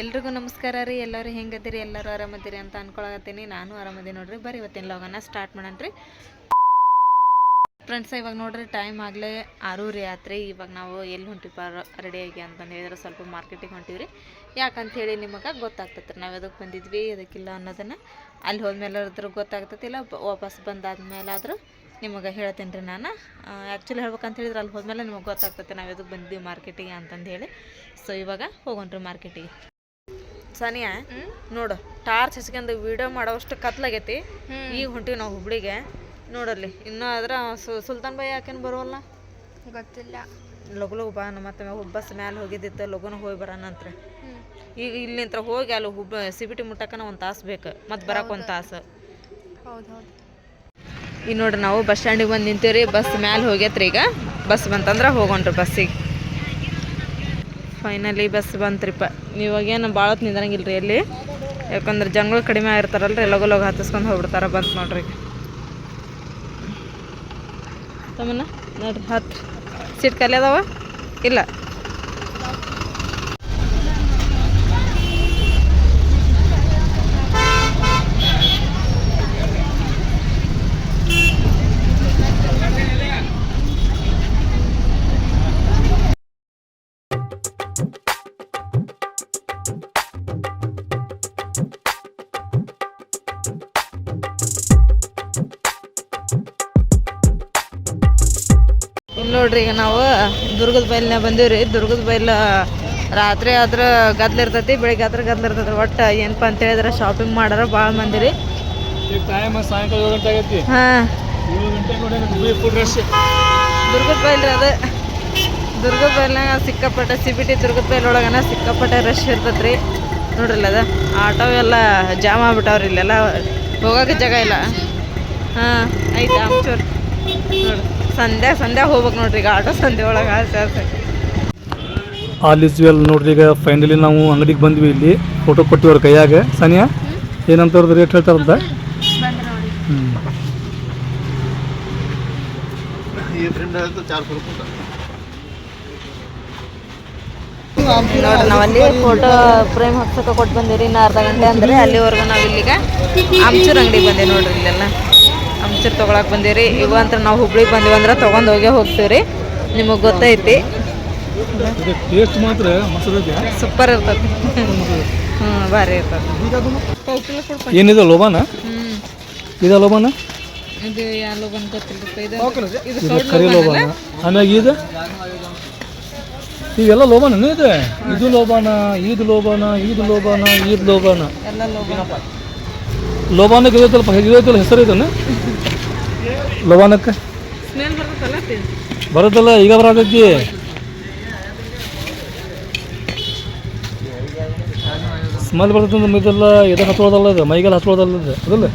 ಎಲ್ರಿಗೂ ನಮಸ್ಕಾರ ರೀ. ಎಲ್ಲರೂ ಹೆಂಗದಿರಿ? ಎಲ್ಲರೂ ಆರಾಮದಿರಿ ಅಂತ ಅನ್ಕೊಳಕತ್ತೀನಿ. ನಾನು ಆರಾಮದಿ ನೋಡ್ರಿ. ಬರ್ರಿ ಇವತ್ತಿನ ಲಾಗನ್ನ ಸ್ಟಾರ್ಟ್ ಮಾಡೋಣ ರೀ ಫ್ರೆಂಡ್ಸ್. ಇವಾಗ ನೋಡ್ರಿ ಟೈಮ್ ಆಗಲೇ 6 ಆತ್ರಿ. ಇವಾಗ ನಾವು ಎಲ್ಲಿ ಹೊಂಟಿಪ್ಪ ರೆಡಿಯಾಗಿ ಅಂತಂದು ಹೇಳಿದ್ರೆ ಸ್ವಲ್ಪ ಮಾರ್ಕೆಟಿಗೆ ಹೊಂಟಿವ್ರಿ. ಯಾಕಂತ ಹೇಳಿ ನಿಮಗೆ ಗೊತ್ತಾಗ್ತೈತೆ ನಾವು ಎದಕ್ಕೆ ಬಂದಿದ್ವಿ ಎದಕ್ಕಿಲ್ಲ ಅನ್ನೋದನ್ನು ಅಲ್ಲಿ ಹೋದ್ಮೇಲೆ ಅದ್ರ ಗೊತ್ತಾಗ್ತೈತಿಲ್ಲ. ವಾಪಸ್ ಬಂದಾದ್ಮೇಲಾದರೂ ನಿಮಗೆ ಹೇಳ್ತೀನಿ ರೀ. ನಾನು ಆ್ಯಕ್ಚುಲಿ ಹೇಳ್ಬೇಕಂತ ಹೇಳಿದ್ರೆ ಅಲ್ಲಿ ಹೋದ್ಮೇಲೆ ನಿಮಗೆ ಗೊತ್ತಾಗ್ತೈತೆ ನಾವು ಎದಕ್ಕೆ ಬಂದಿದ್ದೀವಿ ಮಾರ್ಕೆಟಿಗೆ ಅಂತಂದು ಹೇಳಿ. ಸೊ ಇವಾಗ ಹೋಗೋಣ್ರಿ ಮಾರ್ಕೆಟಿಗೆ. ಸಾನಿಯಾ ನೋಡು, ಟಾರ್ಚ್ ಹಚ್ಕೊಂಡು ವಿಡಿಯೋ ಮಾಡೋವಷ್ಟು ಕತ್ಲಾಗೈತಿ. ಈಗ ಹೊಂಟಿವಿ ನಾವು ಹುಬ್ಳಿಗೆ. ನೋಡಲ್ಲಿ ಇನ್ನೂ ಅದ್ರ ಸುಲ್ತಾನ್ ಬಾಯಿ ಯಾಕೇನು ಬರೋಲ್ಲ ಗೊತ್ತಿಲ್ಲ. ಲಗು ಬಾ. ಮತ್ತೆ ಬಸ್ ಮ್ಯಾಲೆ ಹೋಗಿದ್ದಿತ್ತು, ಲಗುನ ಹೋಗಿ ಬರೋಣಂತ್ರಿ. ಈಗ ಇಲ್ಲಿಂತ್ರ ಹೋಗಿ ಅಲ್ಲಿ ಸಿಬಿಟಿ ಮುಟ್ಟಕ್ಕನ ಒಂದು ತಾಸು ಬೇಕು, ಮತ್ತು ಬರೋಕೆ ಒಂದು ತಾಸು. ಹೌದು. ಈಗ ನೋಡ್ರಿ ನಾವು ಬಸ್ ಸ್ಟ್ಯಾಂಡಿಗೆ ಬಂದು ನಿಂತೀವಿ ರೀ. ಬಸ್ ಮ್ಯಾಲೆ ಹೋಗ್ಯತ್ರಿ. ಈಗ ಬಸ್ ಬಂತಂದ್ರೆ ಹೋಗೋಣ್ರಿ ಬಸ್ಸಿಗೆ. ಫೈನಲಿ ಬಸ್ ಬಂತ್ರಿಪ್ಪ. ಇವಾಗೇನು ಭಾಳ ಹೊತ್ತು ನಿಂದ್ರಂಗಿಲ್ಲ ರೀ ಎಲ್ಲಿ, ಯಾಕಂದ್ರೆ ಜನಗಳು ಕಡಿಮೆ ಆಗಿರ್ತಾರಲ್ರಿ. ಲಗು ಹತ್ತಿಸ್ಕೊಂಡು ಹೋಗ್ಬಿಡ್ತಾರೆ. ಬಂತು ನೋಡ್ರಿ ತಮ್ಮನ್ನ. ನೋಡ್ರಿ ಹತ್ತು ಸೀಟ್ ಖಾಲಿ ಅದಾವ ಇಲ್ಲ? ನೋಡ್ರಿ ಈಗ ನಾವು ದುರ್ಗದ ಬೈಲ್ನ ಬಂದೀವ್ರಿ. ದುರ್ಗದ ಬೈಲ್ ರಾತ್ರಿ ಆದ್ರೆ ಗದ್ಲ ಇರ್ತೈತಿ, ಬೆಳಿಗ್ಗೆ ಆದ್ರೆ ಗದ್ಲ ಇರ್ತೈತಿ. ಒಟ್ಟು ಏನಪ್ಪ ಅಂತ ಹೇಳಿದ್ರೆ ಶಾಪಿಂಗ್ ಮಾಡಾರ ಭಾಳ ಮಂದಿ ರೀ. ಹಾಂ ದುರ್ಗದ ಬೈಲ್ ರೀ ಅದು. ದುರ್ಗದ ಬೈಲ್ನಾಗ ಸಿಕ್ಕಾಪಟ್ಟೆ ಸಿಬಿಟಿ ದುರ್ಗದ ಬೈಲ್ ಒಳಗನ ಸಿಕ್ಕಾಪಟ್ಟೆ ರಶ್ ಇರ್ತೈತೆ ರೀ. ನೋಡ್ರಿಲ್ಲ ಅದು ಆಟೋ ಎಲ್ಲ ಜಾಮ್ ಆಗ್ಬಿಟ್ಟವ್ರಿ. ಇಲ್ಲೆಲ್ಲ ಹೋಗೋಕೆ ಜಾಗ ಇಲ್ಲ. ಹಾಂ ಆಯ್ತು ಆಮ್ಚೂರು ನೋಡ್ರಿ. ಸಂಧ್ಯಾ ಹೋಗ್ಬೇಕು ನೋಡ್ರಿ ಈಗ ಆಟೋ ಸಂಧ್ಯೆ ಒಳಗೆ. ಆಲ್ ಇಸ್ ವೆಲ್ ನೋಡ್ರಿ. ಈಗ ಫೈನಲಿ ನಾವು ಅಂಗಡಿಗೆ ಬಂದ್ವಿ. ಇಲ್ಲಿ ಫೋಟೋ ಕೊಟ್ಟಿವ್ರ ಕೈಯಾಗ. ಸಾನಿಯಾ ಏನಂತ ಅವ್ರದ್ದು ರೇಟ್ ಹೇಳ್ತಾರಂತ? ನೋಡ್ರಿ ನಾವಲ್ಲಿ ಫೋಟೋ ಫ್ರೇಮ್ ಹಾಕ್ಸಕ್ಕೆ ಕೊಟ್ಟು ಬಂದಿರಿ. ಇನ್ನು ಅರ್ಧ ಗಂಟೆ ಅಂದರೆ ಅಲ್ಲಿವರೆಗೂ ನಾವು ಇಲ್ಲಿಗೆ ಆಮ್ಚೂರು ಅಂಗಡಿಗೆ ಬಂದೆ ನೋಡ್ರಿ. ಇಲ್ಲೆಲ್ಲ ಆಮ್ಚೂರು ತೊಗೊಳಕ್ಕೆ ಬಂದೀವಿ. ಇವಂತ್ರ ನಾವು ಹುಬ್ಳಿಗೆ ಬಂದೀವಿ ಅಂದ್ರೆ ತೊಗೊಂಡು ಹೋಗ್ತೀವಿ ರೀ. ನಿಮಗೆ ಗೊತ್ತೈತಿ. ಟೇಸ್ಟ್ ಮಾತ್ರ ಸೂಪರ್ ಇರ್ತದೆ. ಭಾರಿ ಇರ್ತದೆ. ಏನಿದೆ ಲೋಬಾನ? ಇದು ಲೋಬಾನ, ಇದು ಯಾವ ಲೋಬಾನ ಗೊತ್ತಿಲ್ಲ. ಇದು ಕರಿ ಲೋಬಾನ. ಆಮ್ಯಾಗ ಇವೆಲ್ಲ ಲೋಬಾನ ಇದೆ. ಇದು ಲೋಬಾನ, ಇದು ಲೋಬಾನ, ಇದು ಲೋಬಾನ, ಇದು ಲೋಬಾನ. ಎಲ್ಲ ಲೋಬಾನ. ಲೋಬಾನಕ್ಕೆ ಇದೈತಲ್ಲ ಹೆಸರು ಇದನ್ನು ಲೋಬಾನಕ್ಕೆ ಸ್ಮೆಲ್ ಬರ್ತಲ್ಲ ಬರುತ್ತಲ್ಲ. ಈಗ ಬರತೈತಿ. ಸ್ಮೆಲ್ ಬರ್ತೈತೆ. ಇದೆಲ್ಲ ಇದನ್ನು ಹಚ್ಕೊಳ್ಳೋದಲ್ಲ, ಇದು ಮೈಗೆಲ್ಲ ಹಚ್ಕೊಳ್ಳೋದಲ್ಲ. ಇದು ಅದಲ್ಲ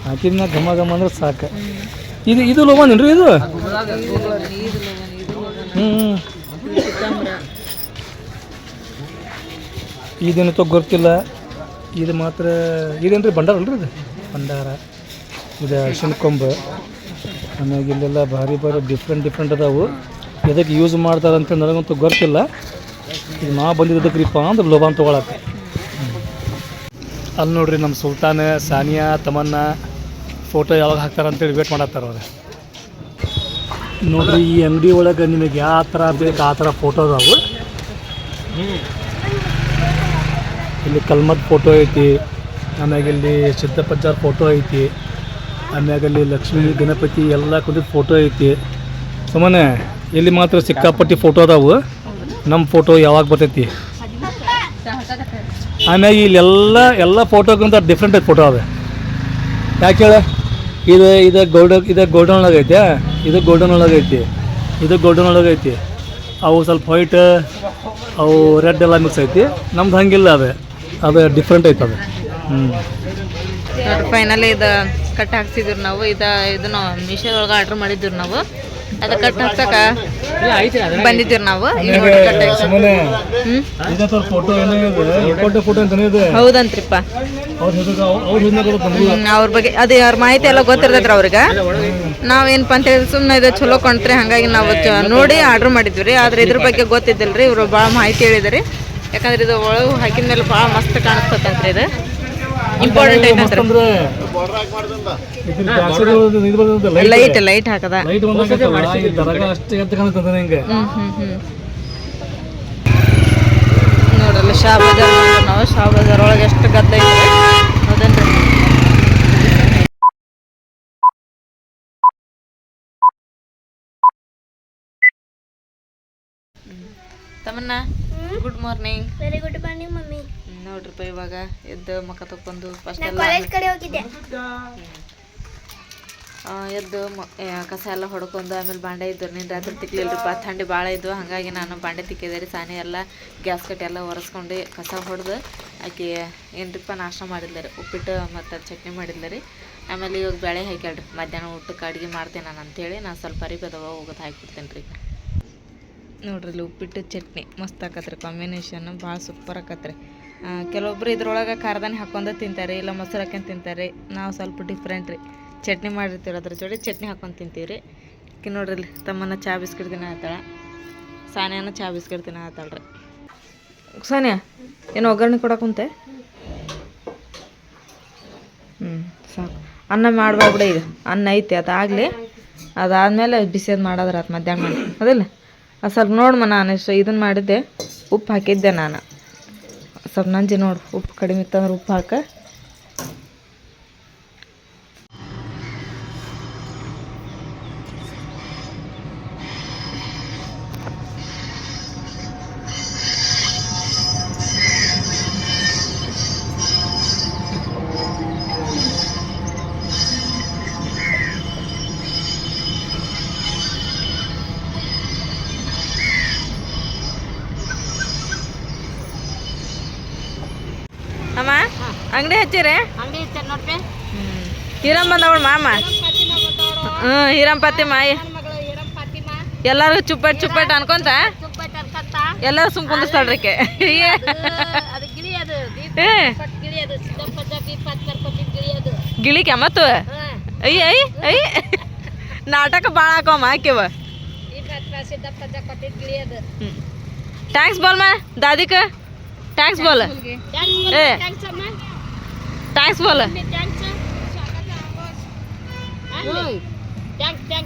ಹಾಕಿದ್ನ ಘಮ ಘಮ ಅಂದ್ರೆ ಸಾಕು. ಇದು ಲೋಬಾನ್ ಏನ್ರಿ? ಇದು ಇದೇನು ಗೊತ್ತಿಲ್ಲ. ಇದು ಮಾತ್ರ ಇದೇನು ರೀ? ಭಂಡಾರ ಅಲ್ರಿ ಇದು? ಭಂಡಾರ. ಇದು ಅರಿಶಿನ ಕೊಂಬು. ಆಮ್ಯಾಗ ಇಲ್ಲೆಲ್ಲ ಭಾರಿ ಡಿಫ್ರೆಂಟ್ ಅದಾವು. ಎದಕ್ಕೆ ಯೂಸ್ ಮಾಡ್ತಾರೆ ಅಂತ ನನಗಂತೂ ಗೊತ್ತಿಲ್ಲ. ಈಗ ನಾವು ಬಂದಿದ್ದಕ್ಕೆ ರೀಪ್ಪ ಅಂದ್ರೆ ಲೋಬಾನ್ ತೊಗೊಳಕ್ಕೆ. ಅಲ್ಲಿ ನೋಡ್ರಿ ನಮ್ಮ ಸುಲ್ತಾನ್, ಸಾನಿಯಾ, ತಮನ್ನ ಫೋಟೋ ಯಾವಾಗ ಹಾಕ್ತಾರೆ ಅಂತೇಳಿ ವೇಟ್ ಮಾಡತ್ತಾರ ಅವ್ರು. ನೋಡ್ರಿ ಈ ಅಂಗಡಿ ಒಳಗೆ ನಿಮಗೆ ಯಾವ ಥರ ಬೇಕು ಆ ಥರ ಫೋಟೋ ಅದಾವು. ಇಲ್ಲಿ ಕಲ್ಮದ್ ಫೋಟೋ ಐತಿ. ಆಮ್ಯಾಗ ಇಲ್ಲಿ ಸಿದ್ದಪ್ಪಜ್ಜಾರ್ ಫೋಟೋ ಐತಿ. ಆಮ್ಯಾಗ ಅಲ್ಲಿ ಲಕ್ಷ್ಮೀ ಗಣಪತಿ ಎಲ್ಲ ಕುಂದಿದ್ದು ಫೋಟೋ ಐತಿ. ಸುಮ್ಮನೆ ಇಲ್ಲಿ ಮಾತ್ರ ಸಿಕ್ಕಾಪಟ್ಟಿ ಫೋಟೋ ಅದಾವು. ನಮ್ಮ ಫೋಟೋ ಯಾವಾಗ ಬರ್ತೈತಿ. ಆಮ್ಯಾಗ ಇಲ್ಲೆಲ್ಲ ಫೋಟೋಗಿಂತ ಡಿಫ್ರೆಂಟ್ ಐತಿ ಫೋಟೋ ಅದ. ಯಾಕೆ ಹೇಳ? ಇದು ಗೋಲ್ಡನ್ ಒಳಗೆ ಐತೆ, ಇದು ಗೋಲ್ಡನ್ ಒಳಗೆ ಐತಿ, ಇದು ಗೋಲ್ಡನ್ ಒಳಗೆ ಐತಿ. ಅವು ಸ್ವಲ್ಪ ವೈಟ್, ಅವು ರೆಡ್ ಎಲ್ಲ ಮಿಕ್ಸ್ ಐತಿ. ನಮ್ದು ಹಂಗಿಲ್ಲ. ಅದು ಡಿಫ್ರೆಂಟ್ ಐತೆ ಅದು. ನೋಡ್ರಿ ಫೈನಲಿ ಇದು ಕಟ್ ಹಾಕ್ಸಿದ್ರು ನಾವು. ಇದನ್ನು ಮೀಶೋ ಒಳಗೆ ಆರ್ಡ್ರ್ ಮಾಡಿದ್ರು ನಾವು. ಅದು ಕಟ್ ಹಾಕ್ಸಕ ಬಂದಿದ್ದೀವಿ ನಾವು. ಹೌದಂತ್ರಿಪ್ಪ. ಅವ್ರ ಬಗ್ಗೆ ಅದು ಅವ್ರ ಮಾಹಿತಿ ಎಲ್ಲ ಗೊತ್ತಿರ್ತೈತ್ರ ಅವ್ರಿಗೆ. ನಾವೇನಪ್ಪ ಅಂತ ಹೇಳಿ ಸುಮ್ಮನೆ ಇದು ಚಲೋ ಕೊಂಡ್ರಿ, ಹಾಗಾಗಿ ನಾವು ನೋಡಿ ಆರ್ಡ್ರ್ ಮಾಡಿದ್ವಿ ರೀ. ಆದ್ರೆ ಇದ್ರ ಬಗ್ಗೆ ಗೊತ್ತಿದ್ದಿಲ್ಲ ರೀ. ಇವರು ಭಾಳ ಮಾಹಿತಿ ಹೇಳಿದ್ರಿ. ಯಾಕಂದ್ರೆ ಇದು ಒಳಗೆ ಹಾಕಿದ ಮೇಲೆ ಭಾಳ ಮಸ್ತ್ ಕಾಣಿಸ್ತಂತ್ರಿ ಇದು ಇಂಪಾರ್ಟೆಂಟ್ ಐತಂತ್ರಿ ಲೈಟ್ ಹಾಕದ ನೋಡ್ರಲ್ಲ ಶಾ ಬಜಾರ್ ನಾವು ಶಾ ಬಜಾರ್ ಒಳಗೆ ಎಷ್ಟು ಗದ್ದ ಐತೆ ಹೌದೇನ್ರಿ ತಮ್ಮನ್ನ good morning. Very good morning mummy. ನೋಡ್ರಿಪ್ಪ ಇವಾಗ ಎದ್ದು ಮುಖ ತಕ್ಕೊಂಡು ಫಸ್ಟ್ ಎಲ್ಲ ಕಾಲೇಜ್ ಕಡೆ ಹೋಗಿದ್ದೆ. ಎದ್ದು ಕಸ ಎಲ್ಲ ಹೊಡ್ಕೊಂಡು ಆಮೇಲೆ ಬಾಂಡೆ ಇದ್ದು ನೀನು ರಾತ್ರಿ ತಿಕ್ಲಿಲ್ರಿಪ್ಪ ಥಂಡಿ ಭಾಳ ಇದ್ವು ಹಾಗಾಗಿ ನಾನು ಬಾಂಡೆ ತಿಕ್ಕಿದೆ ರೀ. ಸಾನಿ ಎಲ್ಲ ಗ್ಯಾಸ್ ಕಟ್ಟಿ ಎಲ್ಲ ಒರೆಸ್ಕೊಂಡು ಕಸ ಹೊಡೆದು ಆಕೆ ಏನ್ರಿಪ್ಪ ನಾಷ್ಟ ಮಾಡಿದ್ಲ ರೀ, ಉಪ್ಪಿಟ್ಟು ಮತ್ತು ಚಟ್ನಿ ಮಾಡಿದ್ಲ ರೀ. ಆಮೇಲೆ ಇವಾಗ ಬೇಳೆ ಹಾಕ್ಯಾಳ್ರಿ ಮಧ್ಯಾಹ್ನ ಊಟಕ್ಕೆ ಅಡುಗೆ ಮಾಡ್ತೇನೆ ನಾನು ಅಂಥೇಳಿ ನಾನು ಸ್ವಲ್ಪ ಅರಿಬದವ ಹೋಗೋದು ಹಾಕಿಬಿಡ್ತೇನೆ ರೀ. ನೋಡ್ರಿ ಇಲ್ಲಿ ಉಪ್ಪಿಟ್ಟು ಚಟ್ನಿ ಮಸ್ತ್ ಆಕತ್ರಿ, ಕಾಂಬಿನೇಷನ್ ಭಾಳ ಸೂಪರ್ ಆಕತ್ರಿ. ಕೆಲವೊಬ್ರು ಇದ್ರೊಳಗೆ ಖಾರದಾನಿ ಹಾಕ್ಕೊಂಡು ತಿಂತಾರೆ, ಇಲ್ಲ ಮೊಸರು ಹಾಕ್ಯಂಡು ತಿಂತಾರೆ. ನಾವು ಸ್ವಲ್ಪ ಡಿಫ್ರೆಂಟ್ ರೀ, ಚಟ್ನಿ ಮಾಡಿರ್ತೀವಿ ಅದ್ರ ಜೋಡಿ ಚಟ್ನಿ ಹಾಕ್ಕೊಂಡು ತಿಂತೀವಿ ರೀ. ನೋಡ್ರಿ ಇಲ್ಲಿ ತಮ್ಮನ್ನ ಚಹಾ ಬಿಸ್ಕಿಟ್ ತಿನ್ನ ಆತಾಳ, ಸಾನಿಯಾನ ಚಹಾ ಬಿಸ್ಕಿಟ್ ತಿನ್ನ ಆತಾಳ್ರಿ. ಸಾನಿಯಾ ಏನು ಒಗ್ಗರಣೆ ಕೊಡಕ್ಕುಂತೆ? ಸಾಕು, ಅನ್ನ ಮಾಡ್ಬಾರ್ಬಿಡ. ಈಗ ಅನ್ನ ಐತಿ ಅದಾಗಲಿ, ಅದಾದಮೇಲೆ ಬಿಸಿದು ಮಾಡೋದ್ರ ಅದು ಮಧ್ಯಾಹ್ನ ಮಾಡಿ ಅದಿಲ್ಲ. ಅದು ಸ್ವಲ್ಪ ನೋಡಮ್ಮ, ನಾನು ಇಷ್ಟು ಇದನ್ನು ಮಾಡಿದ್ದೆ, ಉಪ್ಪು ಹಾಕಿದ್ದೆ ನಾನು ಸ್ವಲ್ಪ ನಂಜಿ ನೋಡು, ಉಪ್ಪು ಕಡಿಮೆ ಇತ್ತಂದ್ರೆ ಉಪ್ಪು ಹಾಕ. ಅಮ್ಮ ಅಂಗಡಿ ಹಚ್ಚಿರಿ? ಅಂಗಡಿ ಹಚ್ಚಾರ ನೋಡ್ರಿ. ಹೀರಮ್ ಬಂದವಳು ಮಾಮ. ಹೀರಮ್ ಫಾತಿಮಾ ಎಲ್ಲಾರು ಚುಪ್ಪಟ್ ಚುಪ್ಪಟ್ ಅನ್ಕೊಂತ ಎಲ್ಲಾರು ಸುಮ್ ಕುಂದಿಸ್ತಾಳ್ರಿ. ಗಿಳಿಕೆ ಮತ್ತು ಅಯ್ಯ ಅಯ್ಯ ಅಯ್ಯ ನಾಟಕ ಭಾಳ ಹಾಕಮ್ಮ ಹಾಕಿವ. ಥ್ಯಾಂಕ್ಸ್ ಬೋಲ್ ಮಾ ದಾದಿಕ, ಥ್ಯಾಂಕ್ಸ್ ಬೋಲ್. ಏ ಥ್ಯಾಂಕ್ಸ್ ಬೋಲ್.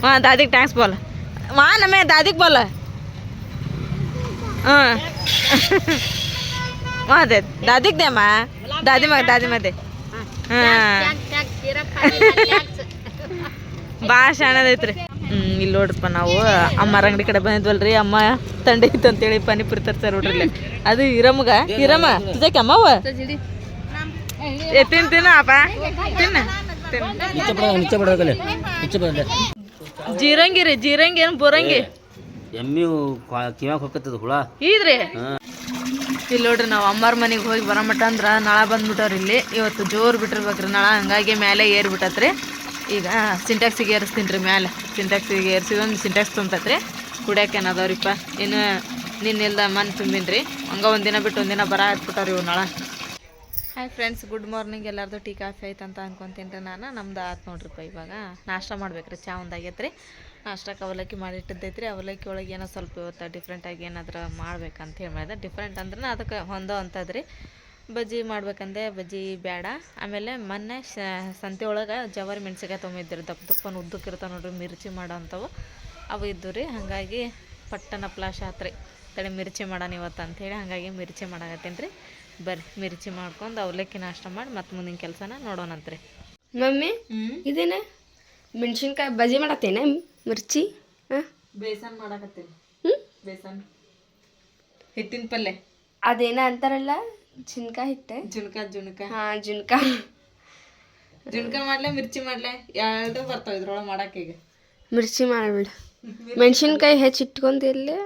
ಹಾಂ ದಾದಿಗೆ ಥ್ಯಾಂಕ್ಸ್ ಬೋಲ್ ಮಾ, ನಮ್ಮೇ ದಾದಿಗೆ ಬೋಲ್. ಹಾಂ ಅದೇ ದಾದಿಗೆ ದೇಮ್ಮ, ದಾದಿ ಮದೆ. ಹಾಂ ಭಾಳ ಶಾಣದೈತ್ರಿ. ಇಲ್ಲಿ ನೋಡ್ರಪ್ಪ, ನಾವು ಅಮ್ಮರ ಅಂಗಡಿ ಕಡೆ ಬಂದಿದ್ವಲ್ರಿ. ಅಮ್ಮ ತಂಡ ಇತ್ತು ಅಂತೇಳಿ ಪಾನಿಪುರಿ ತರ್ತಾರೆ ನೋಡ್ರಿ ಇಲ್ಲಿ. ಅದು ಹಿರಮ್ಗ ಹಿರಮ್ಮ ತುಜಕ್ಕೆ ಅಮ್ಮವ ತಿನ್ನ ಅಪ್ಪ ತಿನ್ನ. ಜೀರಂಗಿ ರೀ, ಜೀರಂಗಿ ಏನು ಬೋರಂಗಿ ಎಮ್ಮಿ ಕಿವ್ಯಾಗ ಹೊಕ್ಕತ್ತದ ಹುಳ ಇದ್ರಿ. ಇಲ್ಲಿ ನೋಡ್ರಿ, ನಾವು ಅಮ್ಮಾರ ಮನೆಗೆ ಹೋಗಿ ಬರಮಟ್ಟ ಅಂದ್ರೆ ನಳ ಬಂದ್ಬಿಟ್ಟವ್ರಿ ಇಲ್ಲಿ. ಇವತ್ತು ಜೋರು ಬಿಟ್ಟಿರ್ಬೇಕ್ರಿ ನಳ, ಹಂಗಾಗಿ ಮೇಲೆ ಏರ್ಬಿಟ್ಟತ್ರಿ. ಈಗ ಸಿಂಟ್ಯಾಕ್ಸಿಗೆ ಏರಿಸ್ತೀನಿ ರೀ, ಮ್ಯಾಲೆ ಸಿಂಟ್ಯಾಕ್ಸಿಗೆ ಏರಿಸಿದೊಂದು ಸಿಂಟ್ಯಾಕ್ಸ್ ತುಂಬತತ್ರಿ. ಕುಡಿಯೋಕೆ ಏನದವ್ರಿಪ್ಪ, ಇನ್ನು ನಿನ್ನೆಲ್ದ ಮನ್ ತುಂಬಿನಿ ರೀ. ಹಂಗೆ ಒಂದಿನ ಬಿಟ್ಟು ಒಂದಿನ ಬರ ಹತ್ಬಿಟ್ಟವ್ರಿ ಇವು ನಳ. Hi friends, good morning. ಎಲ್ಲರದು ಟೀ ಕಾಫಿ ಆಯ್ತು ಅಂತ ಅನ್ಕೊತೀನಿ ರೀ ನಾನು. ನಮ್ದು ಆತು ನೋಡ್ರಿಪ್ಪ. ಇವಾಗ ನಾಷ್ಟ ಮಾಡ್ಬೇಕು ರೀ, ಚಾ ಒಂದಾಗೈತೆ ರೀ. ನಾಷ್ಟಕ್ಕೆ ಅವಲಕ್ಕಿ ಮಾಡಿಟ್ಟಿದ್ದೈತೆ ರೀ. ಅವಲಕ್ಕಿ ಒಳಗೆ ಏನೋ ಸ್ವಲ್ಪ ಇವತ್ತು ಡಿಫ್ರೆಂಟಾಗಿ ಏನಾದ್ರು ಮಾಡ್ಬೇಕಂತ ಹೇಳಿ ಮಾಡಿದೆ. ಡಿಫ್ರೆಂಟ್ ಅಂದ್ರೆ ಅದಕ್ಕೆ ಹೊಂದೋ ಅಂಥದ್ರಿ. ಬಜ್ಜಿ ಮಾಡ್ಬೇಕಂದೆ, ಬಜ್ಜಿ ಬೇಡ. ಆಮೇಲೆ ಮೊನ್ನೆ ಸಂತೆ ಒಳಗೆ ಜವಾರಿ ಮೆಣ್ಸಿಕಾಯಿ ತೊಗೊಂಡಿದ್ರಿ, ದಪ್ಪ ದಪ್ಪನ ಉದ್ದಕ್ಕಿರ್ತಾವೆ ನೋಡ್ರಿ, ಮಿರ್ಚಿ ಮಾಡೋ ಅಂಥವು ಅವು ಇದ್ದು ರೀ. ಹಾಗಾಗಿ ಪಟ್ಟನ ಪ್ಲಾಶ್ ಆತ್ರಿ, ತಡೆ ಮಿರ್ಚಿ ಮಾಡೋಣ ಇವತ್ತು ಅಂಥೇಳಿ. ಹಾಗಾಗಿ ಮಿರ್ಚಿ ಮಾಡಾಕತ್ತೀನಿ ರೀ. ಬರ್ರಿ ಮಿರ್ಚಿ ಮಾಡ್ಕೊಂಡು ಅವಲಕ್ಕಿ ನಾಷ್ಟ ಮಾಡಿ ಮತ್ತೆ ಮುಂದಿನ ಕೆಲಸನ ನೋಡೋಣಂತ್ರಿ. ಮಮ್ಮಿ ಇದೇನ ಮೆಣಸಿನ್ಕಾಯಿ ಬಜ್ಜಿ ಮಾಡತ್ತೇನೆ, ಮಿರ್ಚಿ ಬೇಸನ್ ಮಾಡಾಕತ್ತೀನಿ. ಬೇಸನ್ ಹಿಟ್ಟಿನ ಪಲ್ಯ ಅದೇನ ಅಂತಾರಲ್ಲ, ಜಿನ್ಕಾಯಿ ಹಿಟ್ಟೆ, ಜುನ್ಕ ಹಾಂ ಜುನ್ಕ ಮಾಡ್ಲೆ ಮಿರ್ಚಿ ಮಾಡ್ಲೆ, ಎರಡು ಬರ್ತಾವ ಇದ್ರೊಳಗೆ ಮಾಡಕ್ಕೆ. ಈಗ ಮಿರ್ಚಿ ಮಾಡ್ಬಿಡ, ಮೆಣಸಿನ್ಕಾಯಿ ಹೆಚ್ಚಿಟ್ಕೊಂತಿರ್ಲಿ.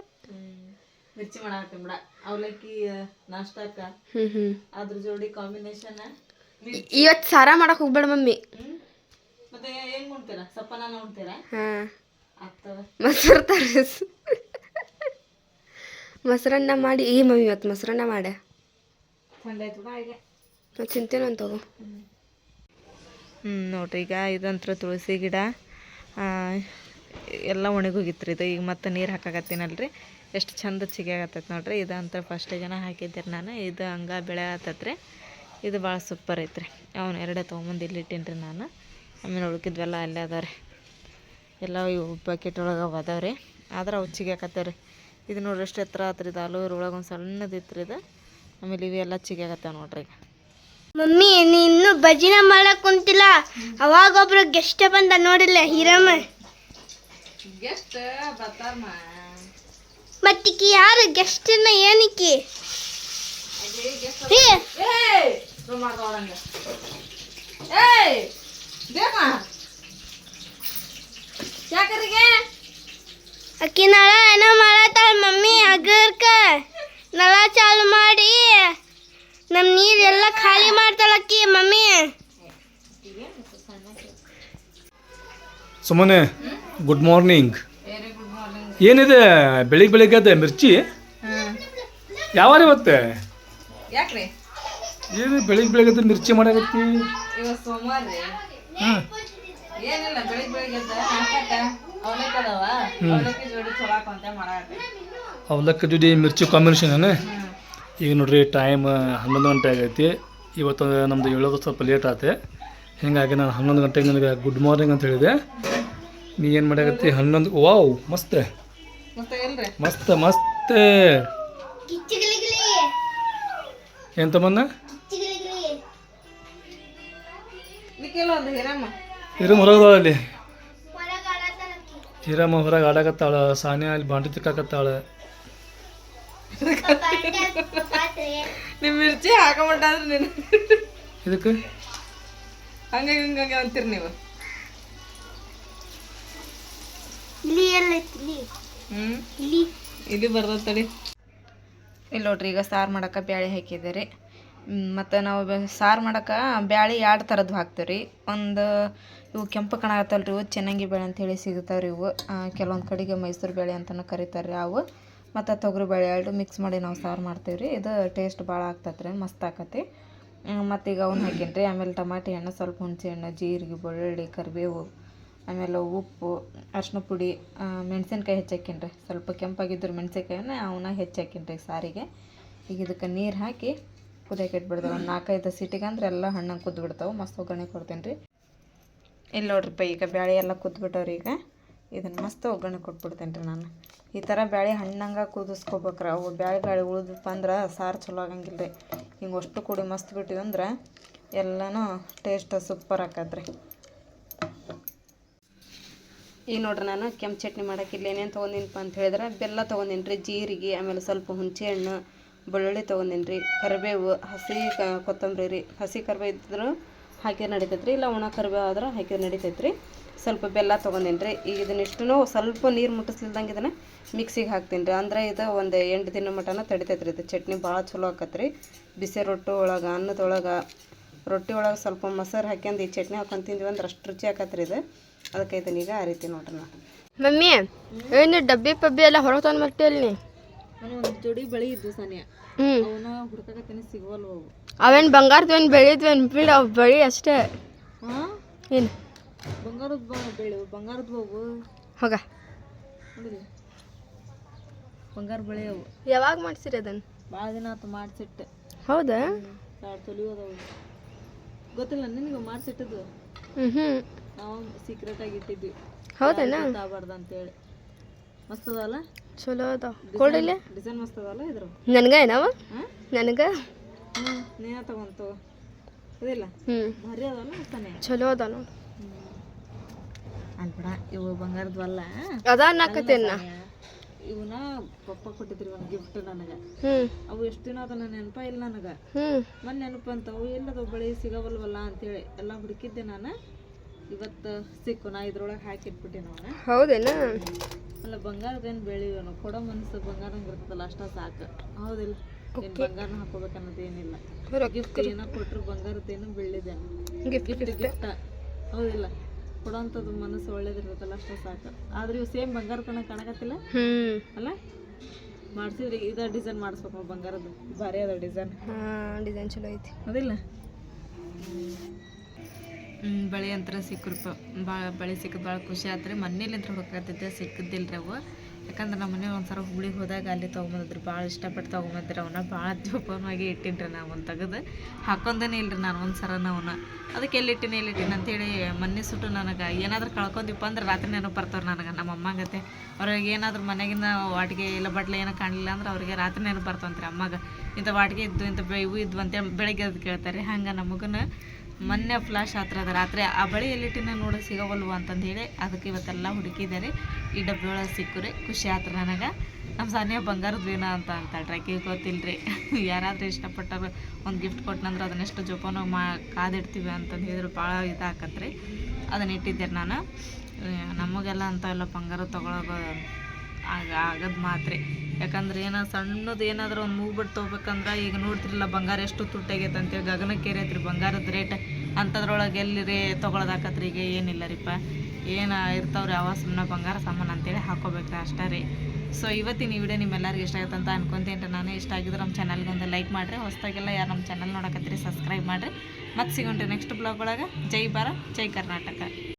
ಮಿರ್ಚಿ ಮಾಡಾಕತ್ತೀನಿ ಬಿಡ, ಅವಲಕ್ಕಿ ನಾಷ್ಟಕ್ಕ ಅದ್ರ ಜೋಡಿ ಕಾಂಬಿನೇಷನ್. ಇವತ್ತು ಸಾರ ಮಾಡಕ್ ಹೋಗ್ಬೇಡ ಮಮ್ಮಿ. ಮತ್ತೆ ಏನ್ ಮಾಡ್ತೀರಾ, ಸಪ್ಪನ ನೋಡ್ತೀರಾ? ಹಾಂ ಆಗ್ತದ. ಮೊಸರು ತರಿಸು, ಮೊಸರನ್ನ ಮಾಡಿ. ಈ ಮಮ್ಮಿ ಇವತ್ತು ಮೊಸರನ್ನ ಮಾಡ. ಥಂಡಿ ಆಯ್ತು ಬಾ. ಈಗ ನಾನು ತಿಂತೇನೆ ಅಂತ ತಗೋ. ನೋಡ್ರಿ, ಈಗ ಇದಂತ್ರ ತುಳಸಿ ಗಿಡ ಎಲ್ಲ ಒಣಗೋಗಿತ್ತು ರೀ. ಇದು ಈಗ ಮತ್ತೆ ನೀರು ಹಾಕಾಕತ್ತೀನಲ್ರಿ. ಎಷ್ಟು ಚಂದ ಸಿಗಾಕತ್ತೈತೆ ನೋಡ್ರಿ. ಇದು ಅಂತ ಫಸ್ಟಿಗೆನ ಹಾಕಿದ್ದೆ ನಾನು. ಇದು ಹಂಗೆ ಬೆಳೆ ಆತತ್ರಿ. ಇದು ಭಾಳ ಸೂಪರ್ ಐತ್ರಿ. ಅವನು ಎರಡೇ ತೊಗೊಂಬಂದು ಇಲ್ಲಿ ಇಟ್ಟೀನಿ ನಾನು. ಆಮೇಲೆ ಉಳ್ಕಿದ್ವೆಲ್ಲ ಅಲ್ಲೇ ಅದಾವ ರೀ. ಎಲ್ಲ ಇವು ಬಕೆಟ್ ಒಳಗೆ ಅದಾವ ರೀ. ಆದ್ರೆ ಅವು ಚಿಗಾಕತ್ತೇವೆ ರೀ. ಇದು ನೋಡ್ರಿ ಎಷ್ಟು ಎತ್ತರ ಆತ್ರಿ. ಇದು ಅಲೋರ್ ಒಳಗೆ ಒಂದು ಸಣ್ಣದು ಇತ್ತು ಇದು. ಆಮೇಲೆ ಇವೆಲ್ಲ ಚಿಗಾಕತ್ತೇವೆ ನೋಡ್ರಿ. ಈಗ ಮಮ್ಮಿ ನೀನು ಭಜಿನ ಮಾಡಕ್ ಕುಂತಿಲ್ಲ, ಅವಾಗ ಒಬ್ರು ಗೆಸ್ಟ್ ಬಂದ ನೋಡಿಲ್ಲ, ಹಿರಮ್ಮ. ಗೆಸ್ಟ್ ಬರ್ತಾರಮ್ಮ. ಮತ್ತಿಕ್ಕಿ ಯಾರು ಗೆಸ್ಟ್ನ ಏನಕ್ಕಿ? ಅಕ್ಕಿ ನಳ ಏನೋ ಮಾಡತ್ತಾಳ ಮಮ್ಮಿ. ಅಗರ್ಕ ನಳ ಚಾಲು ಮಾಡಿ ನಮ್ಮ ನೀರೆಲ್ಲ ಖಾಲಿ ಮಾಡ್ತಾಳ ಅಕ್ಕಿ ಮಮ್ಮಿ. ಸುಮ್ಮನೆ ಗುಡ್ ಮಾರ್ನಿಂಗ್. ಏನಿದೆ ಬೆಳಿಗ್ಗೆ ಅದೇ ಮಿರ್ಚಿ ಯಾವಾರ ಇವತ್ತೆ? ಯಾಕ್ರಿ ಏನು ಬೆಳಿಗ್ಗೆ ಮಿರ್ಚಿ ಮಾಡಾಕತ್ತಿ? ಇವತ್ತು ಸೋಮವಾರ ರೀ. ಹಾಂ, ಏನಿಲ್ಲ, ಬೆಳಿಗ್ಗೆ ನಾಷ್ಟಕ್ಕ ಅವಲಕ್ಕಿ ಅದಾವ. ಅವಲಕ್ಕಿ ಜೋಡಿ ಚಲೋ ಹಾಕೊಂತ ಮಾಡಾಕತ್ತಿ. ಅವಲಕ್ಕಿ ಜೋಡಿ ಮಿರ್ಚಿ ಕಾಂಬಿನೇಷನ್. ಈಗ ನೋಡ್ರಿ ಟೈಮ್ 11 ಗಂಟೆ ಆಗೈತಿ. ಇವತ್ತು ನಮ್ಮದು ಹೇಳೋದು ಸ್ವಲ್ಪ ಲೇಟ್ ಆಯ್ತು. ಹೀಗಾಗಿ ನಾನು 11 ಗಂಟೆಗೆ ನನಗೆ ಗುಡ್ ಮಾರ್ನಿಂಗ್ ಅಂತ ಹೇಳಿದೆ. ನೀ ಏನು ಮಾಡಾಕತ್ತಿ? 11. ವಾವ್, ಮಸ್ತ್ ಮತ್ತೆ ಇಲ್ರಿ ಮಸ್ತ್ ಮಸ್ತ್. ಏನು ತಮ್ಮನ್ನ? ಇದಕ್ಕೆಲ್ಲ ಒಂದು ಹಿರಮ್ಮ. ಹಿರಮ್ಮ ಹೊರಗದಾಳ ಅಲ್ಲಿ. ಹಿರಮ್ಮ ಹೊರಗೆ ಆಡಾಕತ್ತಾಳ. ಸಾನಿಯಾ ಅಲ್ಲಿ ಬಾಂಡಿ ತಿಕ್ಕಾಕತ್ತಾಳ. ನಿಮ್ಮ ಮಿರ್ಚಿ ಹಾಕೊಂಬಿಟ್ಟಾದ್ರೆ ನೀನು ಇದಕ್ಕೆ ಹಂಗೆ ಹಿಂಗೆ ಅಂತೀರಿ ನೀವು. ಇಲ್ಲಿ ಬರ್ತಡಿ. ಇಲ್ಲಿ ನೋಡ್ರಿ, ಈಗ ಸಾರು ಮಾಡಕ್ಕೆ ಬ್ಯಾಳೆ ಹಾಕಿದೆ ರೀ. ಮತ್ತು ನಾವು ಸಾರು ಮಾಡಕ್ಕೆ ಬ್ಯಾಳೆ 2 ಥರದ್ದು ಹಾಕ್ತೀವಿ ರೀ. ಒಂದು ಇವು ಕೆಂಪು ಕಣಾಗತ್ತಲ್ಲ ರೀ, ಇವು ಚೆನ್ನಾಗಿ ಬೇಳೆ ಅಂಥೇಳಿ ಸಿಗ್ತಾವೆ ರೀ. ಇವು ಕೆಲವೊಂದು ಕಡೆಗೆ ಮೈಸೂರು ಬೇಳೆ ಅಂತಲೂ ಕರೀತಾರೆ ರೀ ಅವು. ಮತ್ತು ತೊಗರಿ ಬೇಳೆ 2 ಮಿಕ್ಸ್ ಮಾಡಿ ನಾವು ಸಾರು ಮಾಡ್ತೀವಿ ರೀ. ಇದು ಟೇಸ್ಟ್ ಭಾಳ ಆಗ್ತದೆ ರೀ, ಮಸ್ತ್ ಆಕತಿ. ಮತ್ತು ಈಗ ಅವ್ನು ಹಾಕೀನಿ ರೀ. ಆಮೇಲೆ ಟಮಾಟಿ ಹಣ್ಣು, ಸ್ವಲ್ಪ ಹುಣಸೆ ಹಣ್ಣು, ಜೀರಿಗೆ, ಬೆಳ್ಳುಳ್ಳಿ, ಕರಿಬೇವು, ಆಮೇಲೆ ಉಪ್ಪು, ಅರಿಶಿನ ಪುಡಿ, ಮೆಣಸಿನ್ಕಾಯಿ ಹೆಚ್ಚಾಕೀನಿ ರೀ. ಸ್ವಲ್ಪ ಕೆಂಪಾಗಿದ್ದರು ಮೆಣಸಿನ್ಕಾಯಿನ ಅವನ್ನ ಹೆಚ್ಚಾಕೀನಿ ರೀ ಸಾರಿಗೆ. ಈಗ ಇದಕ್ಕೆ ನೀರು ಹಾಕಿ ಕುದಿಯಕ್ಕೆ ಇಟ್ಬಿಡ್ತಾವೆ. ಒಂದು 4-5 ಸೀಟಿಗೆ ಅಂದ್ರೆ ಎಲ್ಲ ಹಣ್ಣಂಗೆ ಕುದ್ದು ಬಿಡ್ತಾವೆ. ಮಸ್ತ್ ಒಗ್ಗರಣೆ ಕೊಡ್ತೀನಿ ರೀ. ಇಲ್ಲಿ ನೋಡ್ರಿಪ್ಪ, ಈಗ ಬ್ಯಾಳೆ ಎಲ್ಲ ಕುದ್ಬಿಟ್ಟವ್ರಿ. ಈಗ ಇದನ್ನು ಮಸ್ತ್ ಒಗ್ಗರಣೆ ಕೊಟ್ಬಿಡ್ತೇನೆ ರೀ ನಾನು. ಈ ಥರ ಬ್ಯಾಳೆ ಹಣ್ಣಂಗೆ ಕುದಿಸ್ಕೋಬೇಕ್ರಿ. ಅವು ಬ್ಯಾಳೆ ಉಳಿದಪ್ಪ ಅಂದ್ರೆ ಸಾರು ಚಲೋ ಆಗಂಗಿಲ್ಲ ರೀ. ಹಿಂಗೆ ಅಷ್ಟು ಕೂಡಿ ಮಸ್ತ್ ಬಿಟ್ಟಿವಿ ಅಂದ್ರೆ ಎಲ್ಲನೂ ಟೇಸ್ಟ್ ಸೂಪರ್ ಆಕತ್ರಿ. ಈಗ ನೋಡ್ರಿ, ನಾನು ಕೆಂಪು ಚಟ್ನಿ ಮಾಡೋಕೆ ಇಲ್ಲಿ ಏನೇನು ತೊಗೊಂಡಿನಪ್ಪ ಅಂತ ಹೇಳಿದ್ರೆ, ಬೆಲ್ಲ ತೊಗೊಂಡಿನಿ ರೀ, ಜೀರಿಗೆ, ಆಮೇಲೆ ಸ್ವಲ್ಪ ಹುಣಸೆ ಹಣ್ಣು, ಬೆಳ್ಳುಳ್ಳಿ ತೊಗೊಂಡಿನಿ ರೀ, ಕರಿಬೇವು, ಹಸಿ ಕೊತ್ತಂಬರಿ ರೀ. ಹಸಿ ಕರಿಬೇವು ಇದ್ದರೂ ಹಾಕಿ ನಡಿತೈತೆ ರೀ, ಇಲ್ಲ ಒಣ ಕರಿಬೇವು ಆದ್ರೆ ಹಾಕಿ ನಡಿತೈತೆ ರೀ. ಸ್ವಲ್ಪ ಬೆಲ್ಲ ತೊಗೊಂಡಿನಿ ರೀ. ಈಗ ಇದನ್ನಿಷ್ಟು ಸ್ವಲ್ಪ ನೀರು ಮುಟ್ಟಿಸ್ಲಿಲ್ದಂಗೆ ಇದನ್ನು ಮಿಕ್ಸಿಗೆ ಹಾಕ್ತೀನಿ ರೀ. ಅಂದರೆ ಇದು ಒಂದು 8 ದಿನ ಮಟನ ತಡಿತೈತೆ ರೀ. ಇದು ಚಟ್ನಿ ಭಾಳ ಚಲೋ ಆಕತ್ತೆ ರೀ. ಬಿಸಿ ರೊಟ್ಟಿ ಒಳಗೆ, ಅನ್ನದೊಳಗೆ, ರೊಟ್ಟಿ ಒಳಗೆ ಸ್ವಲ್ಪ ಮೊಸರು ಹಾಕ್ಯಂದು ಈ ಚಟ್ನಿ ಹಾಕೊಂಡು ತಿಂದ್ವಿ ಅಂದ್ರೆ ಅಷ್ಟು ರುಚಿ ಆಕತ್ತೆ ರೀ ಇದು. ಅದಕ್ಕೆ ಇದನ್ನೀಗ ಆ ರೀತಿ ನೋಡ್ರಿ ನಾನು. ಮಮ್ಮಿ ಏನು ಡಬ್ಬಿ ಪಬ್ಬಿ ಎಲ್ಲ ಹೊರಗೆ ತೊಗೊಂಡು ಬರ್ತೀಯಲ್ಲಿ? ನಾನು ಒಂದು ಜೋಡಿ ಬಳಿ ಇದ್ದು ಸಾನಿಯಾ, ಅವನ್ನ ಹುಡ್ಕಾಕತ್ತೀನಿ, ಸಿಗೋಲ್ವು. ಅವೇನು ಬಂಗಾರದ್ವೇನು ಬೆಳೆದ್ವೇನು ಬಿಡ, ಅವು ಬಳಿ ಅಷ್ಟೇ. ಹಾಂ, ಏನು ಬಂಗಾರದ ಬೆಳೆ, ಬಂಗಾರದ ಹೋಗು ಹೋಗ ನೋಡಿಲ್ಲ, ಬಂಗಾರ ಬೆಳೆ ಅವು. ಯಾವಾಗ ಮಾಡ್ಸಿರಿ ಅದನ್ನು? ಭಾಳ ದಿನ ಆಯ್ತು ಮಾಡಿಸಿಟ್ಟೆ. ಹೌದಾ? 2 ತೊಲಿ ಅದಾವು. ಗೊತ್ತಿಲ್ಲ ನಿನಗೆ ಮಾಡಿಸಿಟ್ಟದ್ದು? ನಾವು ಸೀಕ್ರೆಟಾಗಿ ಇಟ್ಟಿದ್ವಿ. ಹೌದೇನಾ? ಆಗಬಾರ್ದು ಅಂತೇಳಿ. ಮಸ್ತ್ ಅದಲ್ಲ, ಚಲೋ ಅದಾವ. ಕೊಡಿಲ್ಲ, ಡಿಸೈನ್ ಮಸ್ತ್ ಅದಲ್ಲ ಇದ್ರ. ನನಗೆ ಏನವ? ನನಗೆ ನೀನ ತಗೊಂತು ಅದಿಲ್ಲ, ಭಾರಿ ಅದಲ್ಲ ತಾನೆ, ಚಲೋ ಅದ ನೋಡಿ. ಅಲ್ಬಿಡ, ಇವು ಬಂಗಾರದ್ವಲ್ಲ, ಅದ ನಾಕತ್ತೇನ. ಇವನ್ನ ಪಪ್ಪ ಕೊಟ್ಟಿದ್ರಿ ಒಂದು ಗಿಫ್ಟ್ ನನಗೆ. ಅವು ಎಷ್ಟು ದಿನ ಅದ ನೆನಪ ಇಲ್ಲ ನನಗೆ. ಮೊನ್ನೆ ನೆನಪು ಅಂತವು ಎಲ್ಲದವು ಬಳಿ ಸಿಗವಲ್ವಲ್ಲ ಅಂತೇಳಿ ಎಲ್ಲ ಹುಡುಕಿದ್ದೆ ನಾನು. ಇವತ್ತು ಸಿಕ್ಕು. ನಾ ಇದ್ರೊಳಗೆ ಹಾಕಿಟ್ಬಿಟ್ಟೆ ಅವನ್ನ. ಹೌದೇನಾ? ಅಲ್ಲ, ಬಂಗಾರದೇನು ಬೆಳಿವೇನು, ಕೊಡೋ ಮನಸ್ಸು ಬಂಗಾರಂಗೆ ಇರ್ತದಲ್ಲ, ಅಷ್ಟ ಸಾಕು. ಹೌದಿಲ್ಲ, ಏನು ಬಂಗಾರನ ಹಾಕೋಬೇಕನ್ನೋದೇನಿಲ್ಲ. ಗಿಫ್ಟ್ ಏನೋ ಕೊಟ್ಟರು ಬಂಗಾರದ್ದೇನು ಬೆಳ್ಳಿದೇನು ಗಿಫ್ಟ್. ಹೌದಿಲ್ಲ, ಕೊಡೋಂಥದ್ದು ಮನಸ್ಸು ಒಳ್ಳೇದಿರ್ತಲ್ಲ, ಅಷ್ಟ ಸಾಕು. ಆದ್ರೆ ಇವು ಸೇಮ್ ಬಂಗಾರ ಕಾಣಕತ್ತಿಲ್ಲ ಅಲ್ಲ? ಮಾಡಿಸಿದ್ರಿ ಇದ ಡಿಸೈನ್ ಮಾಡಿಸ್ಬೇಕು ನಾವು ಬಂಗಾರದ್ದು. ಭಾರಿ ಅದ ಡಿಸೈನ್. ಡಿಸೈನ್ ಚಲೋ ಐತಿ ಅದಿಲ್ಲ. ಬಳೆ ಅಂತರ ಸಿಕ್ಕರು ಭಾಳ ಬಳೆ ಸಿಕ್ಕಿದ್ ಭಾಳ ಖುಷಿ ಆತ್ರಿ. ಮನೇಲಿಂತ್ರ ಹುಡುಕತ್ತಿದ್ದೆ, ಸಿಕ್ಕಿದ್ದಿಲ್ಲ ರೀ ಅವು. ಯಾಕಂದ್ರೆ ನಮ್ಮ ಮನೆ ಒಂದು ಸಲ ಹುಬ್ಳಿಗೆ ಹೋದಾಗ ಅಲ್ಲಿ ತೊಗೊಂಬಂದಿದ್ರು ಭಾಳ ಇಷ್ಟಪಟ್ಟು ತೊಗೊಂಬಂದಿರ ಅವನ್ನ ಭಾಳ ಜೋಪಾನವಾಗಿ ಇಟ್ಟಿನ್ರಿ ನಾವು ಒಂದು ತೆಗೆದು ಹಾಕೊಂಡೇ ಇಲ್ರಿ ನಾನು ಒಂದು ಸರ ಅವನ್ನ ಅದಕ್ಕೆ ಎಲ್ಲಿಟ್ಟಿನಿ ಅಂತೇಳಿ ಮೊನ್ನೆ ಸುಟ್ಟು ನನಗೆ ಏನಾದರೂ ಕಳ್ಕೊಂಡಿಪ್ಪ ಅಂದ್ರೆ ರಾತ್ರಿ ನೆನಪು ಬರ್ತಾವ್ರು ನನಗೆ ನಮ್ಮ ಅಮ್ಮಗತ್ತೆ ಅವ್ರಿಗೆ ಏನಾದರೂ ಮನೆಗಿನ ವಾಟಿಗೆ ಇಲ್ಲ ಬಟ್ಲೆ ಏನೋ ಕಾಣಲಿಲ್ಲ ಅಂದ್ರೆ ಅವ್ರಿಗೆ ರಾತ್ರಿ ನೆನಪು ಬರ್ತಾವಂತ್ರಿ ಅಮ್ಮಗೆ ಇಂಥ ವಾಟಿಗೆ ಇದ್ದು ಇಂಥ ಇವು ಇದ್ವು ಅಂತೇಳಿ ಬೆಳಗ್ಗೆ ಅದು ಕೇಳ್ತಾರೆ ಹಂಗೆ ನಮಗನ ಮೊನ್ನೆ ಫ್ಲಾಶ್ ಹತ್ರ ಅದ ರಾತ್ರಿ ಆ ಬಳಿ ಎಲ್ಲಿಟ್ಟಿನ ನೋಡಿ ಸಿಗವಲ್ವ ಅಂತಂದು ಹೇಳಿ ಅದಕ್ಕೆ ಇವತ್ತೆಲ್ಲ ಹುಡುಕಿದ್ದಾರೆ ಈ ಡಬ್ಬಿ ಒಳಗೆ ಸಿಕ್ಕುರಿ ಖುಷಿ ಆತ್ರ ನನಗೆ ನಮ್ಮ ಸಾನಿಯ ಬಂಗಾರದ ವೀಣ ಅಂತ ಅಂತಾಳ್ರಿ ಆಕೆ ಗೊತ್ತಿಲ್ಲರಿ ಯಾರಾದರೂ ಇಷ್ಟಪಟ್ಟರು ಒಂದು ಗಿಫ್ಟ್ ಕೊಟ್ಟನಂದ್ರೆ ಅದನ್ನೆಷ್ಟು ಜೋಪಾನ ಕಾದಿಡ್ತೀವಿ ಅಂತಂದು ಹೇಳಿದ್ರು ಭಾಳ ಇದಾಕತ್ರಿ ಅದನ್ನ ಇಟ್ಟಿದ್ದೆ ನಾನು ನಮಗೆಲ್ಲ ಅಂಥವೆಲ್ಲ ಬಂಗಾರ ತೊಗೊಳೋದು ಆಗದು ಮಾತ್ರ ಯಾಕಂದ್ರೆ ಏನಾದ್ರು ಸಣ್ಣದು ಏನಾದರೂ ಒಂದು ಮೂವ್ಬಿಟ್ಟು ತೊಗೋಬೇಕಂದ್ರೆ ಈಗ ನೋಡ್ತಿರಲ್ಲ ಬಂಗಾರ ಎಷ್ಟು ತುಟ್ಟಾಗೈತೆ ಅಂತೇಳಿ ಗಗನಕ್ಕೇರೈತ್ರಿ ಬಂಗಾರದ ರೇಟ್ ಅಂಥದ್ರೊಳಗೆ ಎಲ್ಲಿ ತೊಗೊಳೋದಾಕತ್ರಿ ಈಗ ಏನಿಲ್ಲ ರೀಪ್ಪ ಏನು ಇರ್ತಾವ್ರಿ ಅವ ಸುಮ್ಮನೆ ಬಂಗಾರ ಸಾಮಾನು ಅಂತೇಳಿ ಹಾಕೋಬೇಕ್ರಿ ಅಷ್ಟೇ ರೀ ಸೊ ಇವತ್ತಿನ ಈ ವಿಡಿಯೋ ನಿಮ್ಮೆಲ್ಲರಿಗೂ ಇಷ್ಟ ಆಗುತ್ತೆ ಅಂತ ಅನ್ಕೊಂತೀನಿ ನಾನು ಇಷ್ಟ ಆಗಿದ್ರೆ ನಮ್ಮ ಚಾನಲ್ಗೆ ಒಂದು ಲೈಕ್ ಮಾಡಿರಿ ಹೊಸದಾಗೆಲ್ಲ ಯಾರು ನಮ್ಮ ಚಾನಲ್ ನೋಡಕತ್ತೀರಿ ಸಬ್ಸ್ಕ್ರೈಬ್ ಮಾಡಿರಿ ಮತ್ತೆ ಸಿಗೋಣ್ರಿ ನೆಕ್ಸ್ಟ್ ಬ್ಲಾಗ್ ಒಳಗೆ ಜೈ ಭಾರತ್ ಜೈ ಕರ್ನಾಟಕ.